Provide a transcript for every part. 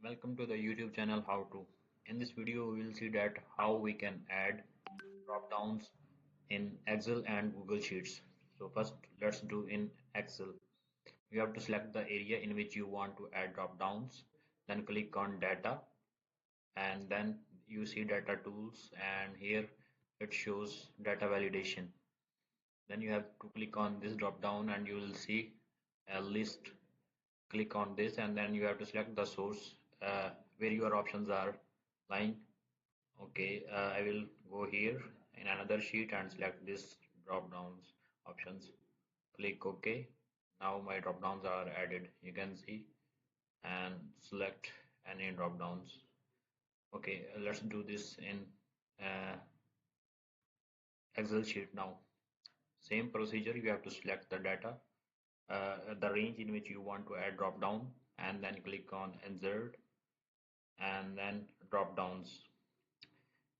Welcome to the YouTube channel How To. In this video we will see that how we can add drop downs in Excel and Google Sheets. So first let's do in Excel. You have to select the area in which you want to add drop downs, then click on data and then you see data tools and here it shows data validation. Then you have to click on this drop down and you will see a list. Click on this and then you have to select the source where your options are lying. Okay, I will go here in another sheet and select this drop downs options. Click OK. Now my drop downs are added, you can see, and select any drop downs. Okay, let's do this in uh, Excel sheet now. Same procedure, you have to select the data, the range in which you want to add drop down, and then click on insert and then drop downs.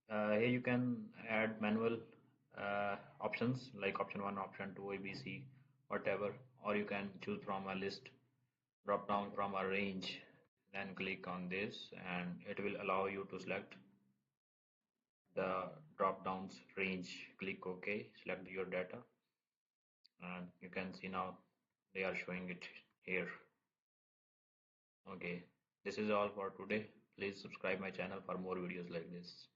Here you can add manual options like option 1, option 2, ABC, whatever, or you can choose from a list, drop down from a range, then click on this and it will allow you to select the drop downs range. Click OK, select your data, and you can see now they are showing it here. Okay, this is all for today. Please subscribe my channel for more videos like this.